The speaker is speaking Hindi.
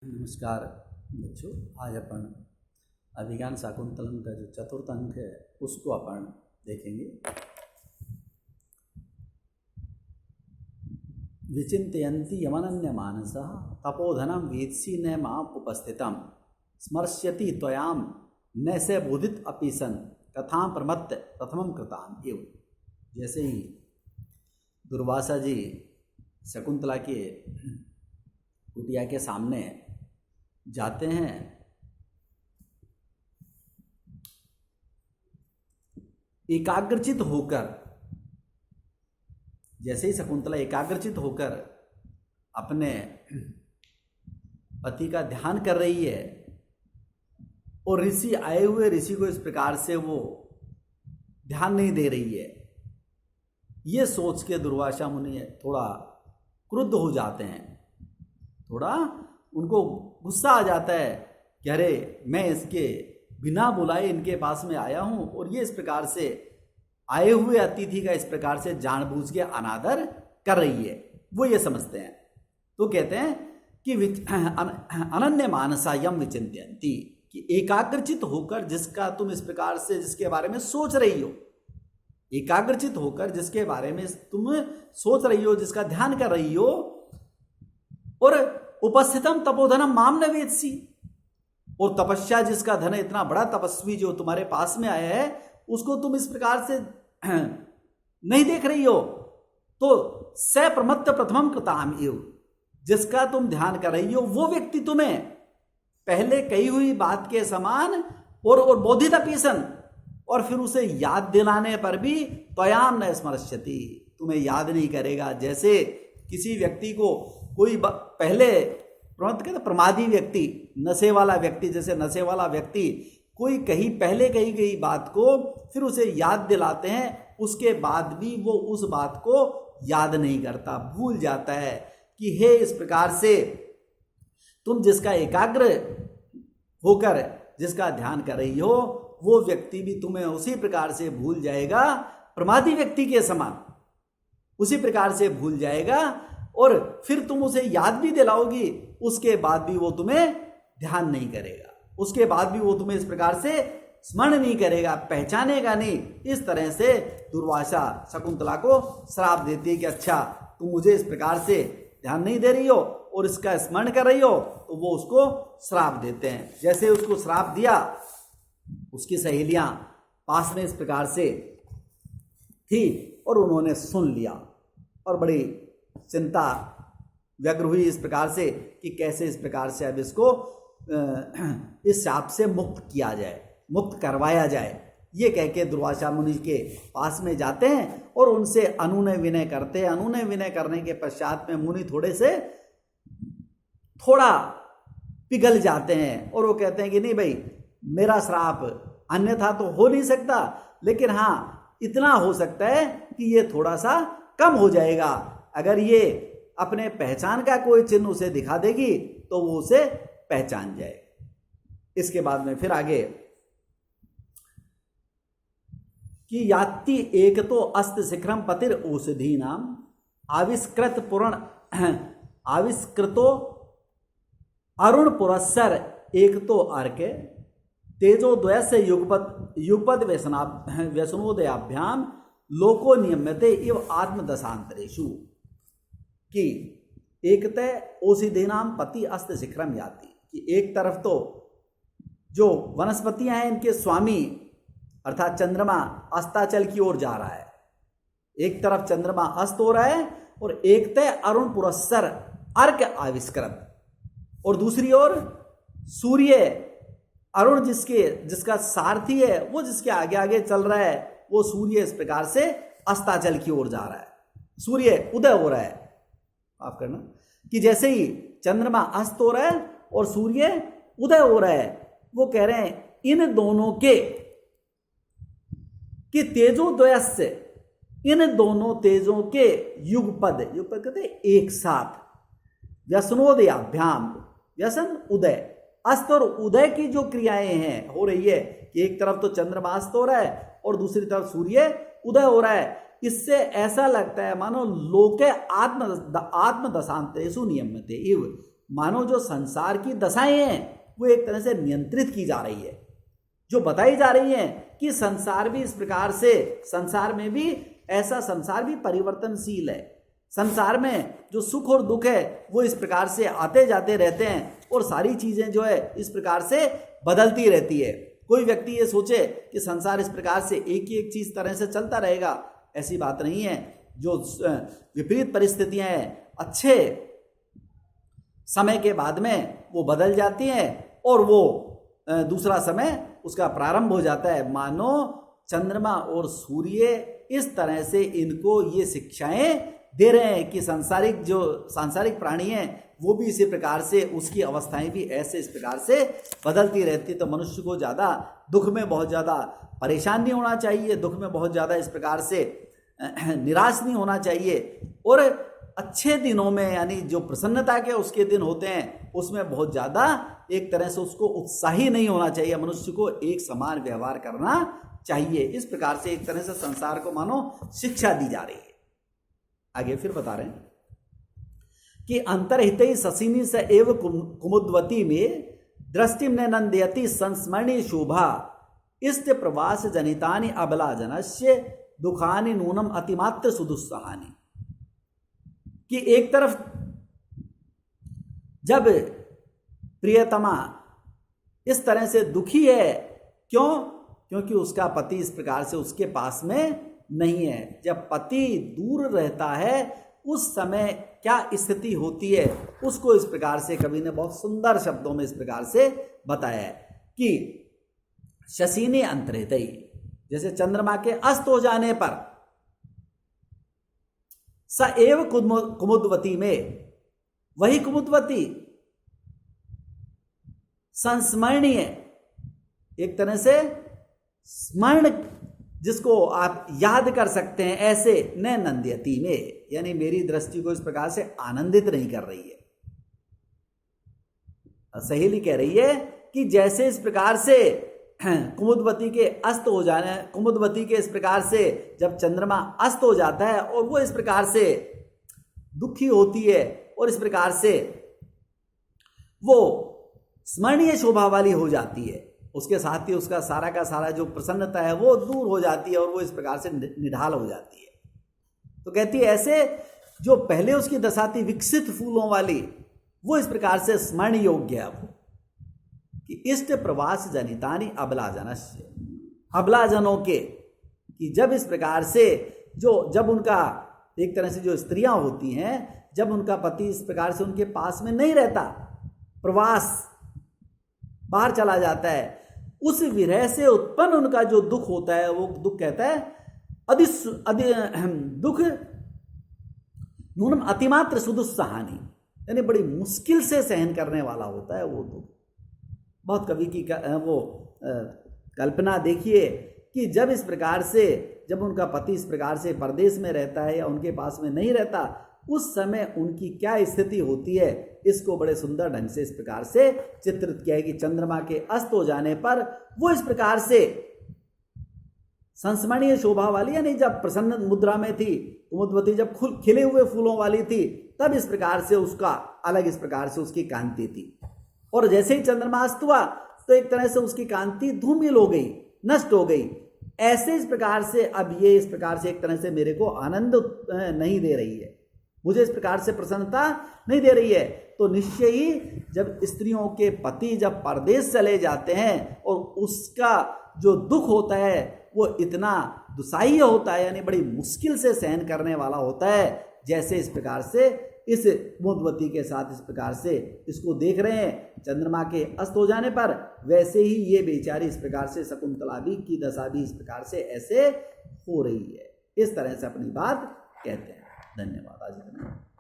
नमस्कार बच्चों। आज अपन अभिज्ञान शाकुंतलम का जो चतुर्थ अंक है उसको अपन देखेंगे। विचिंतयन्ति यमनन्य मानसः तपोधनम वेत्सि न माम उपस्थितम स्मर्ष्यति त्वयाम न से बोधित अपि सन कथां प्रमत्त प्रथमम कृताम एव। जैसे ही दुर्वासा जी शकुंतला के कुटिया के सामने जाते हैं, एकाग्रचित होकर, जैसे ही शकुंतला एकाग्रचित होकर अपने पति का ध्यान कर रही है और ऋषि आए हुए ऋषि को इस प्रकार से वो ध्यान नहीं दे रही है, ये सोच के दुर्वासा मुनि थोड़ा क्रुद्ध हो जाते हैं। थोड़ा उनको गुस्सा आ जाता है कि अरे मैं इसके बिना बुलाए इनके पास में आया हूं और ये इस प्रकार से आए हुए अतिथि का इस प्रकार से जानबूझ के अनादर कर रही है। वो ये समझते हैं तो कहते हैं कि अनन्य मानसा यम विचिंतयन्ति, कि एकाग्रचित होकर जिसका तुम इस प्रकार से जिसके बारे में सोच रही हो, एकाग्रचित होकर जिसके बारे में तुम सोच रही हो, जिसका ध्यान कर रही हो, और उपस्थितम तपोधनम माम न वेत्सि, और तपस्या जिसका धन है, इतना बड़ा तपस्वी जो तुम्हारे पास में आया है उसको तुम इस प्रकार से नहीं देख रही हो, तो स प्रमत्त प्रथमम कृताम एव, जिसका तुम ध्यान कर रही हो वो व्यक्ति तुम्हें पहले कही हुई बात के समान और बोधित अपीसन, और फिर उसे याद दिलाने पर भी त्वयाम न स्मर्ष्यति, तुम्हें याद नहीं करेगा। जैसे किसी व्यक्ति को कोई पहले प्रमादी व्यक्ति, नशे वाला व्यक्ति, जैसे नशे वाला व्यक्ति कोई पहले कही गई बात को फिर उसे याद दिलाते हैं, उसके बाद भी वो उस बात को याद नहीं करता, भूल जाता है कि हे इस प्रकार से तुम जिसका एकाग्र होकर जिसका ध्यान कर रही हो वो व्यक्ति भी तुम्हें उसी प्रकार से भूल जाएगा, प्रमादी व्यक्ति के समान उसी प्रकार से भूल जाएगा, और फिर तुम उसे याद भी दिलाओगी, उसके बाद भी वो तुम्हें ध्यान नहीं करेगा, उसके बाद भी वो तुम्हें इस प्रकार से स्मरण नहीं करेगा, पहचानेगा नहीं। इस तरह से दुर्वासा शकुंतला को श्राप देती है कि अच्छा तुम मुझे इस प्रकार से ध्यान नहीं दे रही हो और इसका स्मरण कर रही हो, तो वो उसको श्राप देते हैं। जैसे उसको श्राप दिया, उसकी सहेलियां पास में इस प्रकार से थी और उन्होंने सुन लिया और बड़ी चिंता व्यग्र हुई इस प्रकार से कि कैसे इस प्रकार से अब इसको इस शाप से मुक्त किया जाए, मुक्त करवाया जाए। ये कह के दुर्वासा मुनि के पास में जाते हैं और उनसे अनुनय विनय करते हैं। अनुनय विनय करने के पश्चात में मुनि थोड़ा पिघल जाते हैं और वो कहते हैं कि नहीं भाई, मेरा श्राप अन्यथा तो हो नहीं सकता, लेकिन हाँ इतना हो सकता है कि ये थोड़ा सा कम हो जाएगा। अगर ये अपने पहचान का कोई चिन्ह उसे दिखा देगी तो वो उसे पहचान जाएगा। इसके बाद में फिर आगे कि याति एक तो अस्त शिखरम पतिर औषधि नाम आविष्कृतो अरुण पुरस्सर एक तो अर्क तेजो द्वयस्य युगपद व्यसनोदयाभ्याम लोको नियम्यते इव आत्मदशांतरेषु, कि एकतः औषधीनाम पति अस्त शिखरम याति, कि एक तरफ तो जो वनस्पतियां हैं इनके स्वामी अर्थात चंद्रमा अस्ताचल की ओर जा रहा है, एक तरफ चंद्रमा अस्त हो रहा है और एक तय अरुण पुरस्सर अर्क आविष्कृत, और दूसरी ओर सूर्य अरुण जिसका सारथी है, वो जिसके आगे आगे चल रहा है, वो सूर्य इस प्रकार से अस्ताचल की ओर जा रहा है, सूर्य उदय हो रहा है, माफ करना, कि जैसे ही चंद्रमा अस्त हो रहा है और सूर्य उदय हो रहा है, वो कह रहे हैं इन दोनों के कि तेजोद्वयस्य, इन दोनों तेजों के युगपद कहते एक साथ, व्यसनोदयाभ्याम, व्यसन उदय, अस्त और उदय की जो क्रियाएं हैं हो रही है कि एक तरफ तो चंद्रमा अस्त हो रहा है और दूसरी तरफ सूर्य उदय हो रहा है, इससे ऐसा लगता है मानो लोके आत्मदशांतेषु नियम्यते इव, मानो जो संसार की दशाएं हैं वो एक तरह से नियंत्रित की जा रही है, जो बताई जा रही है कि संसार भी इस प्रकार से, संसार में भी ऐसा, संसार भी परिवर्तनशील है। संसार में जो सुख और दुख है वो इस प्रकार से आते जाते रहते हैं और सारी चीजें जो है इस प्रकार से बदलती रहती है। कोई व्यक्ति ये सोचे कि संसार इस प्रकार से एक ही एक चीज तरह से चलता रहेगा, ऐसी बात नहीं है। जो विपरीत परिस्थितियां हैं अच्छे समय के बाद में वो बदल जाती हैं और वो दूसरा समय उसका प्रारंभ हो जाता है। मानो चंद्रमा और सूर्य इस तरह से इनको ये शिक्षाएं दे रहे हैं कि सांसारिक प्राणी हैं वो भी इसी प्रकार से, उसकी अवस्थाएं भी ऐसे इस प्रकार से बदलती रहती। तो मनुष्य को ज़्यादा दुख में बहुत ज़्यादा परेशान नहीं होना चाहिए, दुख में बहुत ज़्यादा इस प्रकार से निराश नहीं होना चाहिए, और अच्छे दिनों में यानी जो प्रसन्नता के उसके दिन होते हैं उसमें बहुत ज़्यादा एक तरह से उसको उत्साही नहीं होना चाहिए। मनुष्य को एक समान व्यवहार करना चाहिए। इस प्रकार से एक तरह से संसार को मानो शिक्षा दी जा रही है। आगे फिर बता रहे हैं कि अंतर्हित ससिनी स एव कुमुद्वती में दृष्टि न नंदयति संस्मरणीय शोभा इष्ट प्रवास जनितानि अबला जनस्य दुखानि नूनम अतिमात्र सुदुस्सहानि। कि एक तरफ जब प्रियतमा इस तरह से दुखी है, क्योंकि उसका पति इस प्रकार से उसके पास में नहीं है। जब पति दूर रहता है उस समय क्या स्थिति होती है उसको इस प्रकार से कवि ने बहुत सुंदर शब्दों में इस प्रकार से बताया है कि शशिने अंतरितई, जैसे चंद्रमा के अस्त हो जाने पर स एव कुमुद्वती में, वही कुमुद्वती संस्मरणीय, एक तरह से स्मरण जिसको आप याद कर सकते हैं, ऐसे न नंद्यति में, यानी मेरी दृष्टि को इस प्रकार से आनंदित नहीं कर रही है। सहेली कह रही है कि जैसे इस प्रकार से कुमुद्वती के अस्त हो जाने, कुमुद्वती के इस प्रकार से जब चंद्रमा अस्त हो जाता है और वो इस प्रकार से दुखी होती है और इस प्रकार से वो स्मरणीय शोभा वाली हो जाती है, उसके साथ ही उसका सारा का सारा जो प्रसन्नता है वो दूर हो जाती है और वो इस प्रकार से निढाल हो जाती है। तो कहती है ऐसे जो पहले उसकी दशा थी विकसित फूलों वाली, वो इस प्रकार से स्मरण योग्य है वो, कि इष्ट प्रवास जनितानि अबलाजनस्य, अबलाजनों के, कि जब इस प्रकार से जब उनका एक तरह से जो स्त्रियां होती हैं, जब उनका पति इस प्रकार से उनके पास में नहीं रहता, प्रवास बाहर चला जाता है, उस विरह से उत्पन्न उनका जो दुख होता है, वो दुख कहता है दुख नूनम अतिमात्र सुदुस्सहानि, यानी बड़ी मुश्किल से सहन करने वाला होता है वो दुख। बहुत कवि की वो कल्पना देखिए कि जब इस प्रकार से, जब उनका पति इस प्रकार से परदेश में रहता है या उनके पास में नहीं रहता, उस समय उनकी क्या स्थिति होती है, इसको बड़े सुंदर ढंग से इस प्रकार से चित्रित किया है कि चंद्रमा के अस्त हो जाने पर वो इस प्रकार से संस्मरणीय शोभा वाली, यानी जब प्रसन्न मुद्रा में थी कुमुद्वती, जब खिले हुए फूलों वाली थी, तब इस प्रकार से उसका अलग इस प्रकार से उसकी कांति थी, और जैसे ही चंद्रमा अस्त हुआ तो एक तरह से उसकी कांति धूमिल हो गई, नष्ट हो गई। ऐसे इस प्रकार से अब ये इस प्रकार से एक तरह से मेरे को आनंद नहीं दे रही है, मुझे इस प्रकार से प्रसन्नता नहीं दे रही है। तो निश्चय ही जब स्त्रियों के पति जब परदेश चले जाते हैं और उसका जो दुख होता है वो इतना दुसाह्य होता है, यानी बड़ी मुश्किल से सहन करने वाला होता है, जैसे इस प्रकार से इस कुमुद्वती के साथ इस प्रकार से इसको देख रहे हैं चंद्रमा के अस्त हो जाने पर, वैसे ही ये बेचारी इस प्रकार से शकुंतला भी की दशा भी इस प्रकार से ऐसे हो रही है। इस तरह से अपनी बात कहते हैं। धन्यवाद। आज इतना।